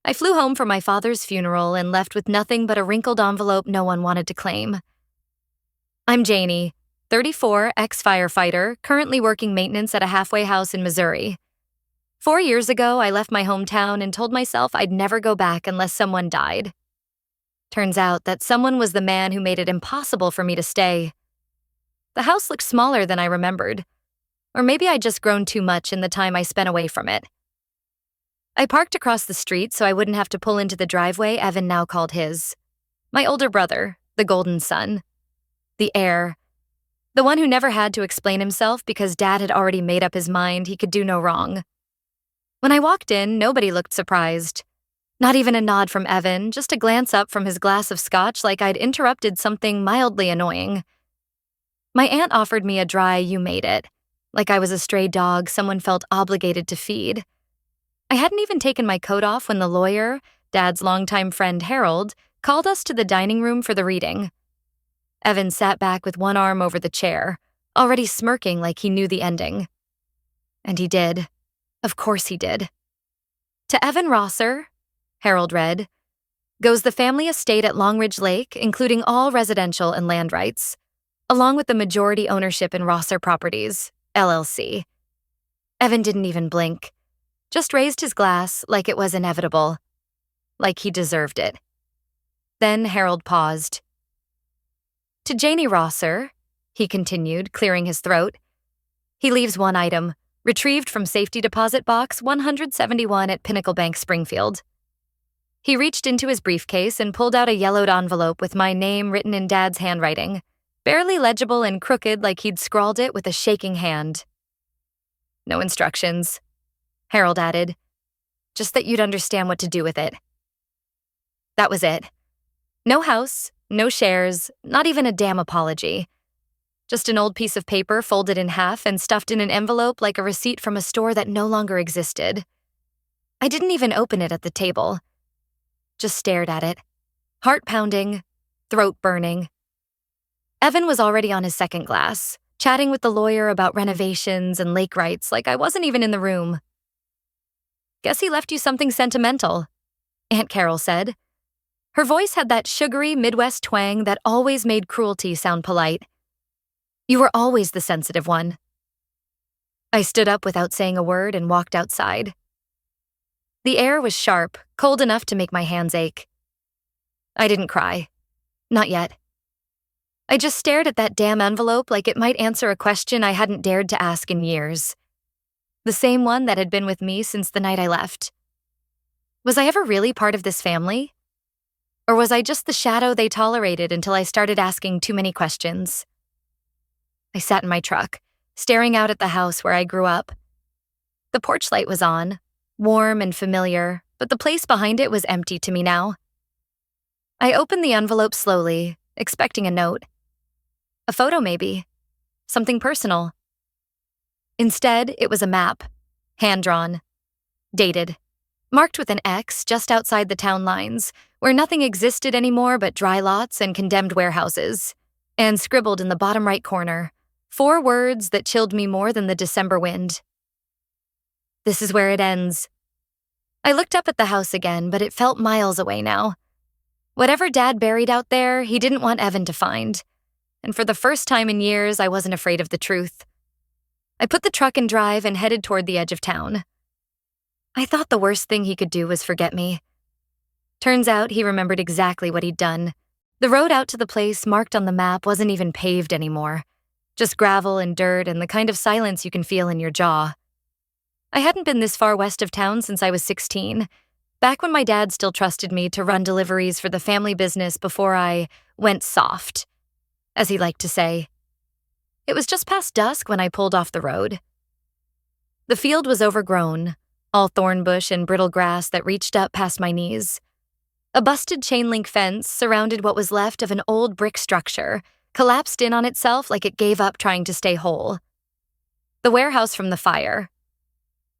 I flew home for my father's funeral and left with nothing but a wrinkled envelope no one wanted to claim. I'm Janie, 34, ex-firefighter, currently working maintenance at a halfway house in Missouri. 4 years ago, I left my hometown and told myself I'd never go back unless someone died. Turns out that someone was the man who made it impossible for me to stay. The house looked smaller than I remembered. Or maybe I'd just grown too much in the time I spent away from it. I parked across the street so I wouldn't have to pull into the driveway Evan now called his. My older brother, the golden son. The heir. The one who never had to explain himself because Dad had already made up his mind he could do no wrong. When I walked in, nobody looked surprised. Not even a nod from Evan, just a glance up from his glass of scotch like I'd interrupted something mildly annoying. My aunt offered me a dry "you made it," like I was a stray dog someone felt obligated to feed. I hadn't even taken my coat off when the lawyer, Dad's longtime friend Harold, called us to the dining room for the reading. Evan sat back with one arm over the chair, already smirking like he knew the ending. And he did. Of course he did. To Evan Rosser, Harold read, goes the family estate at Long Ridge Lake, including all residential and land rights, along with the majority ownership in Rosser Properties, LLC. Evan didn't even blink, just raised his glass like it was inevitable, like he deserved it. Then Harold paused. To Janie Rosser, he continued, clearing his throat. He leaves one item, retrieved from safety deposit box 171 at Pinnacle Bank, Springfield. He reached into his briefcase and pulled out a yellowed envelope with my name written in Dad's handwriting, barely legible and crooked like he'd scrawled it with a shaking hand. No instructions, Harold added. Just that you'd understand what to do with it. That was it. No house, no shares, not even a damn apology. Just an old piece of paper folded in half and stuffed in an envelope like a receipt from a store that no longer existed. I didn't even open it at the table. Just stared at it. Heart pounding, throat burning. Evan was already on his second glass, chatting with the lawyer about renovations and lake rights like I wasn't even in the room. Guess he left you something sentimental, Aunt Carol said. Her voice had that sugary Midwest twang that always made cruelty sound polite. You were always the sensitive one. I stood up without saying a word and walked outside. The air was sharp, cold enough to make my hands ache. I didn't cry. Not yet. I just stared at that damn envelope like it might answer a question I hadn't dared to ask in years. The same one that had been with me since the night I left. Was I ever really part of this family? Or was I just the shadow they tolerated until I started asking too many questions? I sat in my truck, staring out at the house where I grew up. The porch light was on, warm and familiar, but the place behind it was empty to me now. I opened the envelope slowly, expecting a note. A photo, maybe. Something personal. Instead, it was a map, hand-drawn, dated, marked with an X just outside the town lines, where nothing existed anymore but dry lots and condemned warehouses, and scribbled in the bottom right corner, 4 words that chilled me more than the December wind. This is where it ends. I looked up at the house again, but it felt miles away now. Whatever Dad buried out there, he didn't want Evan to find. And for the first time in years, I wasn't afraid of the truth. I put the truck in drive and headed toward the edge of town. I thought the worst thing he could do was forget me. Turns out he remembered exactly what he'd done. The road out to the place marked on the map wasn't even paved anymore. Just gravel and dirt and the kind of silence you can feel in your jaw. I hadn't been this far west of town since I was 16, back when my dad still trusted me to run deliveries for the family business before I went soft, as he liked to say. It was just past dusk when I pulled off the road. The field was overgrown, all thorn bush and brittle grass that reached up past my knees. A busted chain-link fence surrounded what was left of an old brick structure, collapsed in on itself like it gave up trying to stay whole. The warehouse from the fire.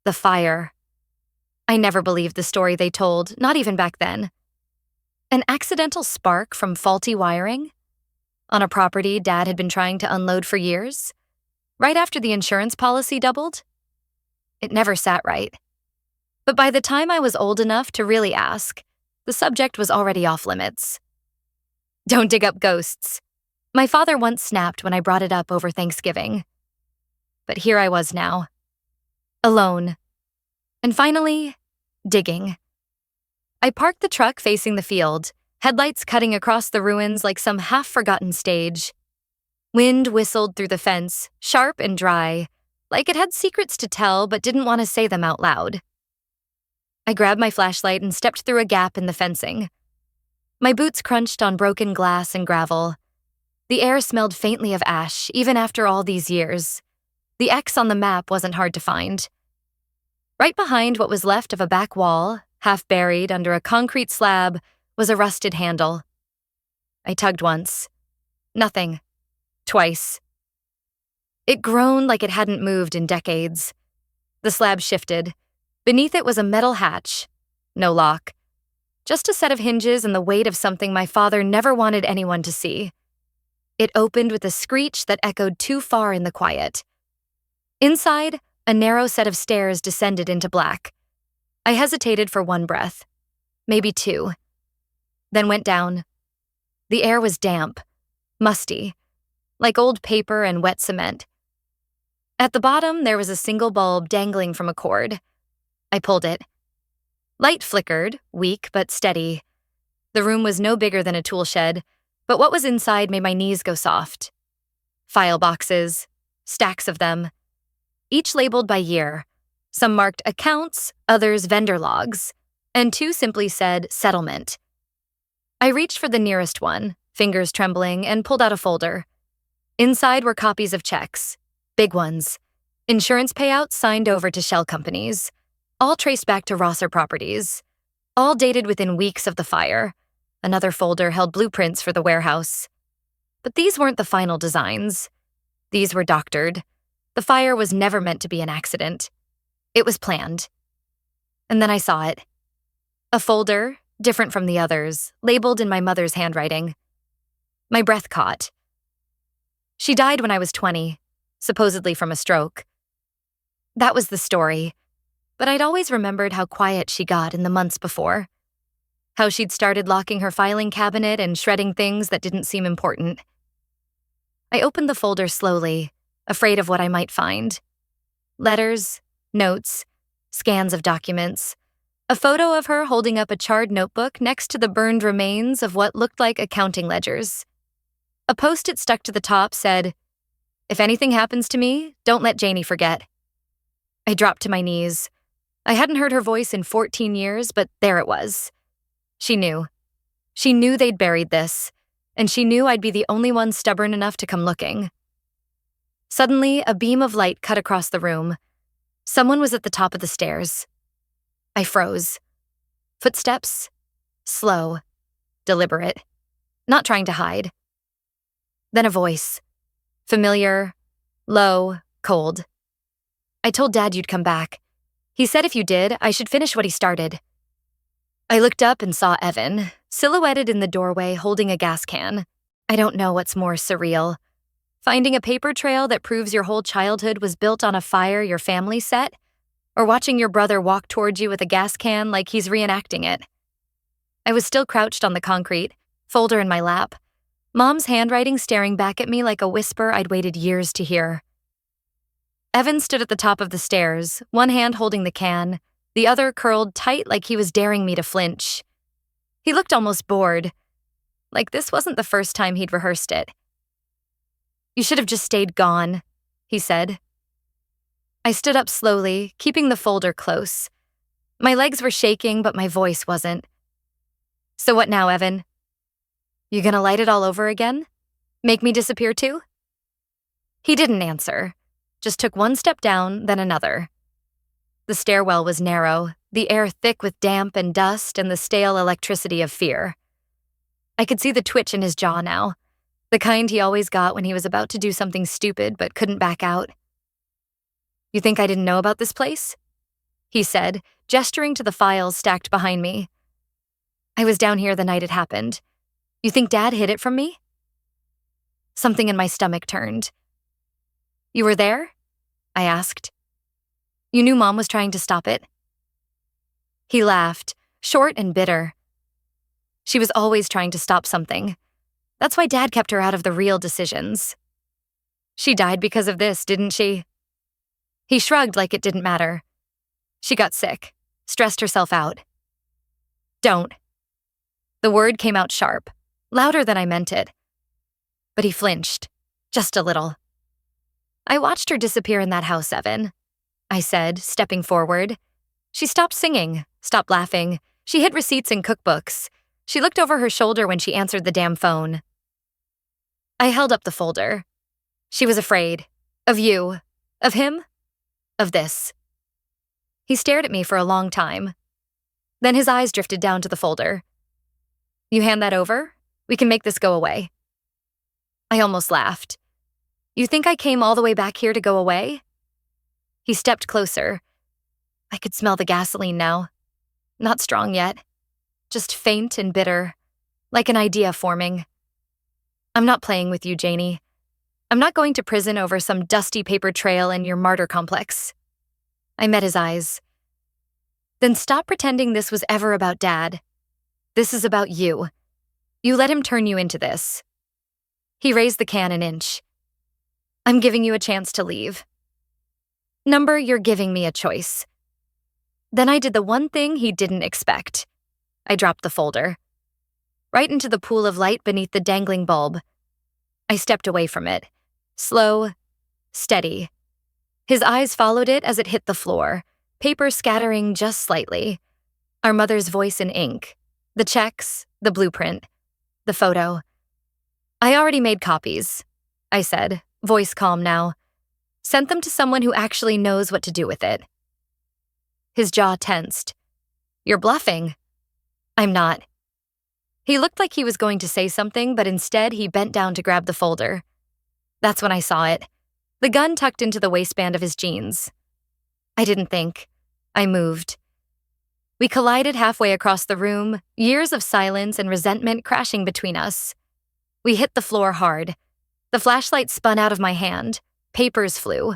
The fire. I never believed the story they told, not even back then. An accidental spark from faulty wiring? On a property Dad had been trying to unload for years? Right after the insurance policy doubled? It never sat right. But by the time I was old enough to really ask, the subject was already off limits. Don't dig up ghosts. My father once snapped when I brought it up over Thanksgiving. But here I was now, alone. And finally, digging. I parked the truck facing the field, headlights cutting across the ruins like some half-forgotten stage. Wind whistled through the fence, sharp and dry, like it had secrets to tell but didn't want to say them out loud. I grabbed my flashlight and stepped through a gap in the fencing. My boots crunched on broken glass and gravel. The air smelled faintly of ash, even after all these years. The X on the map wasn't hard to find. Right behind what was left of a back wall, half buried under a concrete slab, was a rusted handle. I tugged once. Nothing. Twice. It groaned like it hadn't moved in decades. The slab shifted. Beneath it was a metal hatch. No lock. Just a set of hinges and the weight of something my father never wanted anyone to see. It opened with a screech that echoed too far in the quiet. Inside, a narrow set of stairs descended into black. I hesitated for one breath. Maybe two. Then went down. The air was damp. Musty. Like old paper and wet cement. At the bottom, there was a single bulb dangling from a cord. I pulled it. Light flickered, weak but steady. The room was no bigger than a tool shed, but what was inside made my knees go soft. File boxes, stacks of them, each labeled by year. Some marked accounts, others vendor logs, and two simply said settlement. I reached for the nearest one, fingers trembling, and pulled out a folder. Inside were copies of checks, big ones, insurance payouts signed over to shell companies, all traced back to Rosser Properties, all dated within weeks of the fire. Another folder held blueprints for the warehouse. But these weren't the final designs. These were doctored. The fire was never meant to be an accident. It was planned. And then I saw it. A folder, different from the others, labeled in my mother's handwriting. My breath caught. She died when I was 20, supposedly from a stroke. That was the story. But I'd always remembered how quiet she got in the months before. How she'd started locking her filing cabinet and shredding things that didn't seem important. I opened the folder slowly, afraid of what I might find. Letters, notes, scans of documents, a photo of her holding up a charred notebook next to the burned remains of what looked like accounting ledgers. A post-it stuck to the top said, "If anything happens to me, don't let Janie forget." I dropped to my knees. I hadn't heard her voice in 14 years, but there it was. She knew. She knew they'd buried this, and she knew I'd be the only one stubborn enough to come looking. Suddenly, a beam of light cut across the room. Someone was at the top of the stairs. I froze. Footsteps. Slow. Deliberate. Not trying to hide. Then a voice. Familiar. Low. Cold. "I told Dad you'd come back. He said if you did, I should finish what he started." I looked up and saw Evan, silhouetted in the doorway holding a gas can. I don't know what's more surreal. Finding a paper trail that proves your whole childhood was built on a fire your family set, or watching your brother walk towards you with a gas can like he's reenacting it. I was still crouched on the concrete, folder in my lap, Mom's handwriting staring back at me like a whisper I'd waited years to hear. Evan stood at the top of the stairs, one hand holding the can, the other curled tight like he was daring me to flinch. He looked almost bored, like this wasn't the first time he'd rehearsed it. "You should have just stayed gone," he said. I stood up slowly, keeping the folder close. My legs were shaking, but my voice wasn't. "So what now, Evan? You gonna light it all over again? Make me disappear too?" He didn't answer, just took one step down, then another. The stairwell was narrow, the air thick with damp and dust and the stale electricity of fear. I could see the twitch in his jaw now, the kind he always got when he was about to do something stupid but couldn't back out. "You think I didn't know about this place?" he said, gesturing to the files stacked behind me. "I was down here the night it happened. You think Dad hid it from me?" Something in my stomach turned. "You were there?" I asked. "You knew Mom was trying to stop it?" He laughed, short and bitter. She was always trying to stop something. That's why Dad kept her out of the real decisions. She died because of this, didn't she? He shrugged like it didn't matter. She got sick, stressed herself out. Don't. The word came out sharp, louder than I meant it. But he flinched, just a little. I watched her disappear in that house, Evan, I said, stepping forward. She stopped singing, stopped laughing. She hid receipts and cookbooks. She looked over her shoulder when she answered the damn phone. I held up the folder. She was afraid. Of you. Of him. Of this. He stared at me for a long time. Then his eyes drifted down to the folder. You hand that over? We can make this go away. I almost laughed. You think I came all the way back here to go away? He stepped closer. I could smell the gasoline now. Not strong yet. Just faint and bitter, like an idea forming. I'm not playing with you, Janie. I'm not going to prison over some dusty paper trail and your martyr complex. I met his eyes. Then stop pretending this was ever about Dad. This is about you. You let him turn you into this. He raised the can an inch. I'm giving you a chance to leave. Number, you're giving me a choice. Then I did the one thing he didn't expect. I dropped the folder. Right into the pool of light beneath the dangling bulb. I stepped away from it. Slow, steady. His eyes followed it as it hit the floor, paper scattering just slightly. Our mother's voice in ink. The checks, the blueprint, the photo. I already made copies, I said, voice calm now. Sent them to someone who actually knows what to do with it. His jaw tensed. You're bluffing. I'm not. He looked like he was going to say something, but instead he bent down to grab the folder. That's when I saw it. The gun tucked into the waistband of his jeans. I didn't think. I moved. We collided halfway across the room, years of silence and resentment crashing between us. We hit the floor hard. The flashlight spun out of my hand. Papers flew.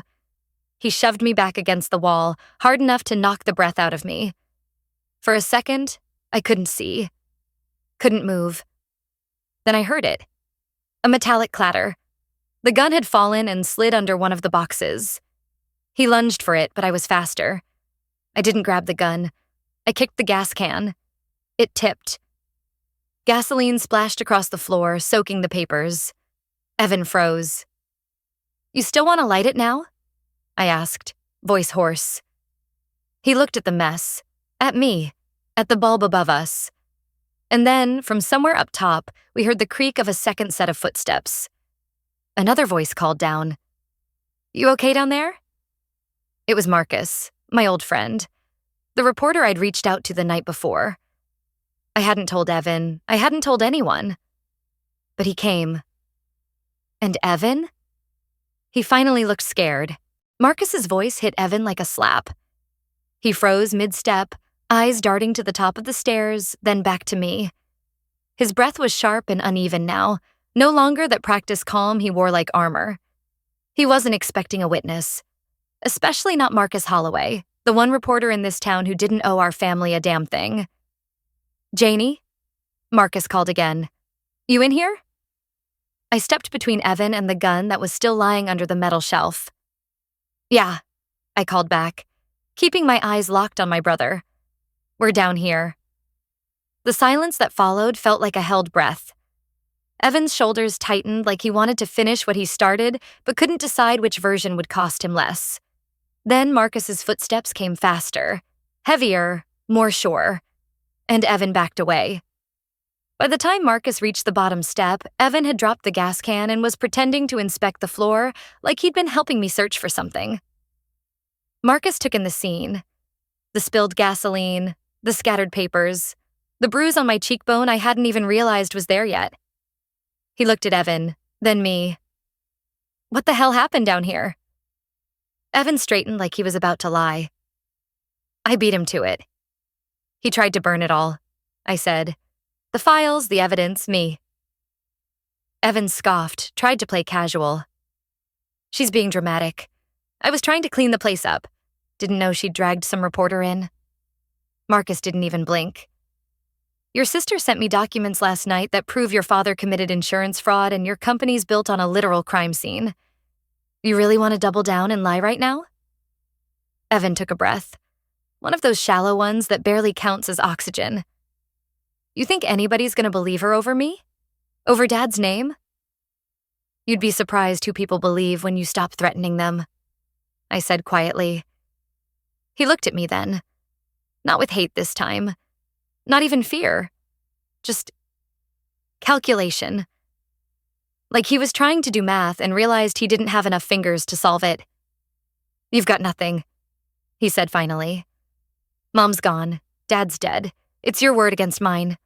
He shoved me back against the wall, hard enough to knock the breath out of me. For a second, I couldn't see. Couldn't move. Then I heard it. A metallic clatter. The gun had fallen and slid under one of the boxes. He lunged for it, but I was faster. I didn't grab the gun. I kicked the gas can. It tipped. Gasoline splashed across the floor, soaking the papers. Evan froze. You still want to light it now? I asked, voice hoarse. He looked at the mess, at me, at the bulb above us. And then, from somewhere up top, we heard the creak of a second set of footsteps. Another voice called down. You okay down there? It was Marcus, my old friend, the reporter I'd reached out to the night before. I hadn't told Evan. I hadn't told anyone. But he came. And Evan? He finally looked scared. Marcus's voice hit Evan like a slap. He froze mid-step, eyes darting to the top of the stairs, then back to me. His breath was sharp and uneven now, no longer that practiced calm he wore like armor. He wasn't expecting a witness, especially not Marcus Holloway, the one reporter in this town who didn't owe our family a damn thing. Janie? Marcus called again. You in here? I stepped between Evan and the gun that was still lying under the metal shelf. Yeah, I called back, keeping my eyes locked on my brother. We're down here. The silence that followed felt like a held breath. Evan's shoulders tightened like he wanted to finish what he started, but couldn't decide which version would cost him less. Then Marcus's footsteps came faster, heavier, more sure, and Evan backed away. By the time Marcus reached the bottom step, Evan had dropped the gas can and was pretending to inspect the floor like he'd been helping me search for something. Marcus took in the scene. The spilled gasoline, the scattered papers, the bruise on my cheekbone I hadn't even realized was there yet. He looked at Evan, then me. What the hell happened down here? Evan straightened like he was about to lie. I beat him to it. He tried to burn it all, I said. The files, the evidence, me. Evan scoffed, tried to play casual. She's being dramatic. I was trying to clean the place up. Didn't know she'd dragged some reporter in. Marcus didn't even blink. Your sister sent me documents last night that prove your father committed insurance fraud and your company's built on a literal crime scene. You really want to double down and lie right now? Evan took a breath. One of those shallow ones that barely counts as oxygen. You think anybody's gonna believe her over me? Over Dad's name? You'd be surprised who people believe when you stop threatening them, I said quietly. He looked at me then. Not with hate this time. Not even fear. Just calculation. Like he was trying to do math and realized he didn't have enough fingers to solve it. You've got nothing, he said finally. Mom's gone. Dad's dead. It's your word against mine.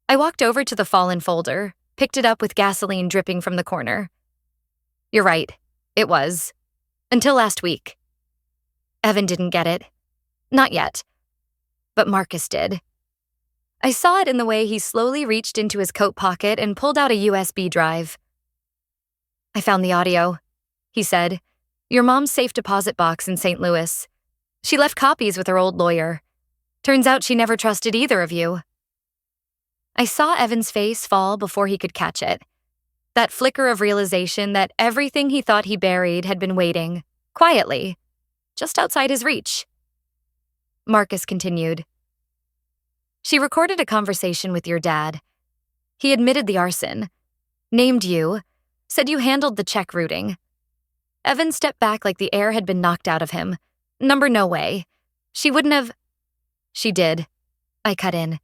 I walked over to the fallen folder, picked it up with gasoline dripping from the corner. You're right. It was. Until last week. Evan didn't get it. Not yet. But Marcus did. I saw it in the way he slowly reached into his coat pocket and pulled out a USB drive. I found the audio, he said. Your mom's safe deposit box in St. Louis. She left copies with her old lawyer. Turns out she never trusted either of you. I saw Evan's face fall before he could catch it. That flicker of realization that everything he thought he buried had been waiting, quietly, just outside his reach. Marcus continued. She recorded a conversation with your dad. He admitted the arson, named you, said you handled the check routing. Evan stepped back like the air had been knocked out of him. Number no way. She wouldn't have... She did. I cut in.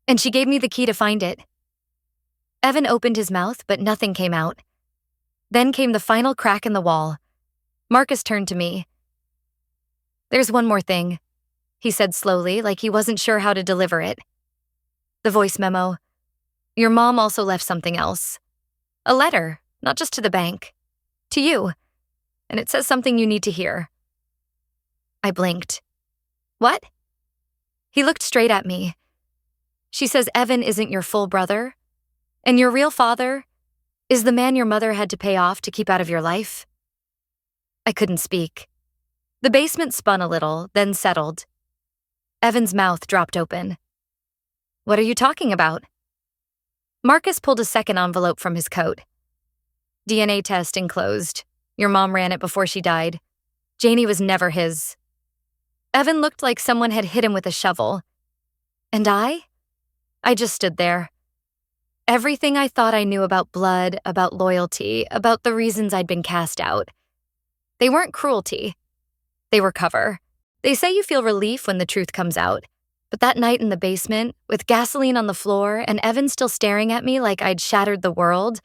And she gave me the key to find it. Evan opened his mouth, but nothing came out. Then came the final crack in the wall. Marcus turned to me. There's one more thing, he said slowly, like he wasn't sure how to deliver it. The voice memo. Your mom also left something else. A letter, not just to the bank. To you. And it says something you need to hear. I blinked. What? He looked straight at me. She says Evan isn't your full brother, and your real father is the man your mother had to pay off to keep out of your life. I couldn't speak. The basement spun a little, then settled. Evan's mouth dropped open. What are you talking about? Marcus pulled a second envelope from his coat. DNA test enclosed. Your mom ran it before she died. Janie was never his. Evan looked like someone had hit him with a shovel. And I just stood there. Everything I thought I knew about blood, about loyalty, about the reasons I'd been cast out. They weren't cruelty. They were cover. They say you feel relief when the truth comes out. But that night in the basement, with gasoline on the floor and Evan still staring at me like I'd shattered the world,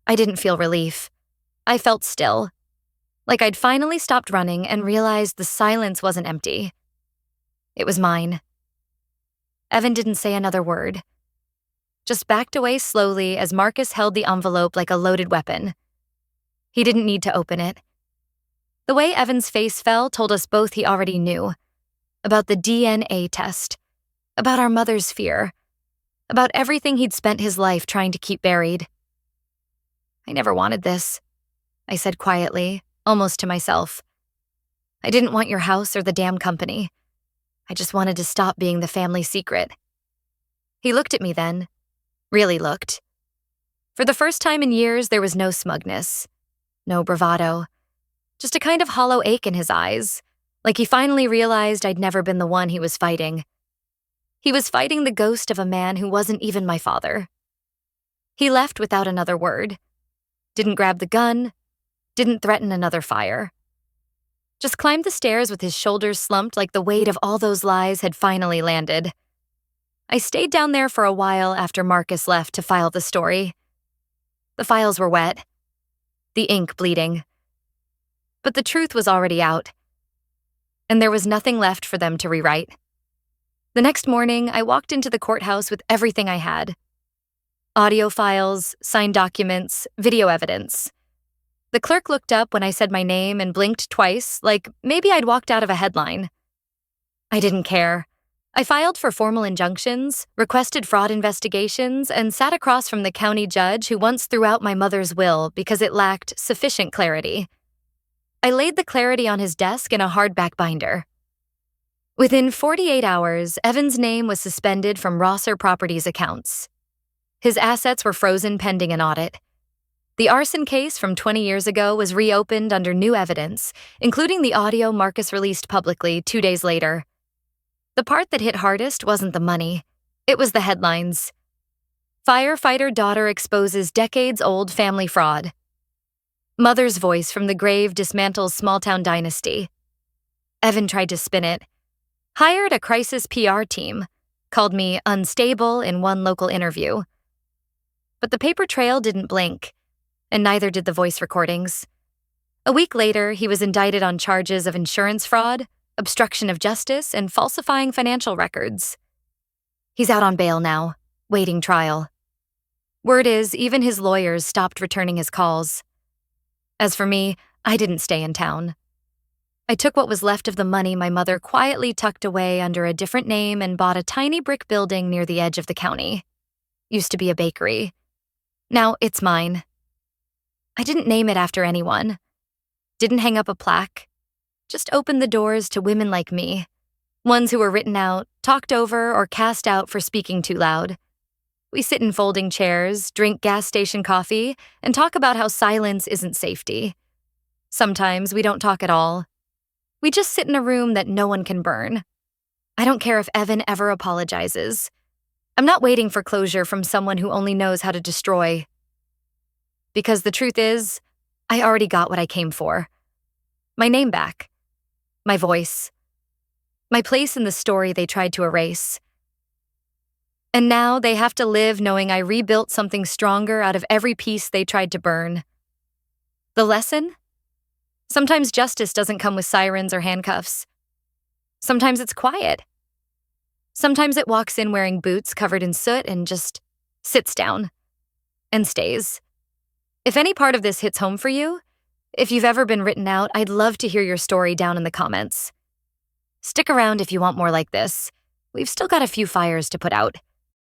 I didn't feel relief. I felt still. Like I'd finally stopped running and realized the silence wasn't empty. It was mine. Evan didn't say another word. Just backed away slowly as Marcus held the envelope like a loaded weapon. He didn't need to open it. The way Evan's face fell told us both he already knew. About the DNA test. About our mother's fear. About everything he'd spent his life trying to keep buried. I never wanted this, I said quietly, almost to myself. I didn't want your house or the damn company. I just wanted to stop being the family secret. He looked at me then. Really looked. For the first time in years, there was no smugness. No bravado. Just a kind of hollow ache in his eyes, like he finally realized I'd never been the one he was fighting. He was fighting the ghost of a man who wasn't even my father. He left without another word. Didn't grab the gun. Didn't threaten another fire. Just climbed the stairs with his shoulders slumped like the weight of all those lies had finally landed. I stayed down there for a while after Marcus left to file the story. The files were wet. The ink bleeding. But the truth was already out. And there was nothing left for them to rewrite. The next morning, I walked into the courthouse with everything I had. Audio files, signed documents, video evidence. The clerk looked up when I said my name and blinked twice, like maybe I'd walked out of a headline. I didn't care. I filed for formal injunctions, requested fraud investigations, and sat across from the county judge who once threw out my mother's will because it lacked sufficient clarity. I laid the clarity on his desk in a hardback binder. Within 48 hours, Evan's name was suspended from Rosser Properties accounts. His assets were frozen pending an audit. The arson case from 20 years ago was reopened under new evidence, including the audio Marcus released publicly 2 days later. The part that hit hardest wasn't the money. It was the headlines. Firefighter daughter exposes decades-old family fraud. Mother's voice from the grave dismantles small-town dynasty. Evan tried to spin it. Hired a crisis PR team. Called me unstable in one local interview. But the paper trail didn't blink, and neither did the voice recordings. A week later, he was indicted on charges of insurance fraud, obstruction of justice, and falsifying financial records. He's out on bail now, waiting trial. Word is, even his lawyers stopped returning his calls. As for me, I didn't stay in town. I took what was left of the money my mother quietly tucked away under a different name and bought a tiny brick building near the edge of the county. Used to be a bakery. Now it's mine. I didn't name it after anyone. Didn't hang up a plaque. Just opened the doors to women like me. Ones who were written out, talked over, or cast out for speaking too loud. We sit in folding chairs, drink gas station coffee, and talk about how silence isn't safety. Sometimes we don't talk at all. We just sit in a room that no one can burn. I don't care if Evan ever apologizes. I'm not waiting for closure from someone who only knows how to destroy. Because the truth is, I already got what I came for. My name back. My voice. My place in the story they tried to erase. And now they have to live knowing I rebuilt something stronger out of every piece they tried to burn. The lesson? Sometimes justice doesn't come with sirens or handcuffs. Sometimes it's quiet. Sometimes it walks in wearing boots covered in soot and just sits down and stays. If any part of this hits home for you, if you've ever been written out, I'd love to hear your story down in the comments. Stick around if you want more like this. We've still got a few fires to put out.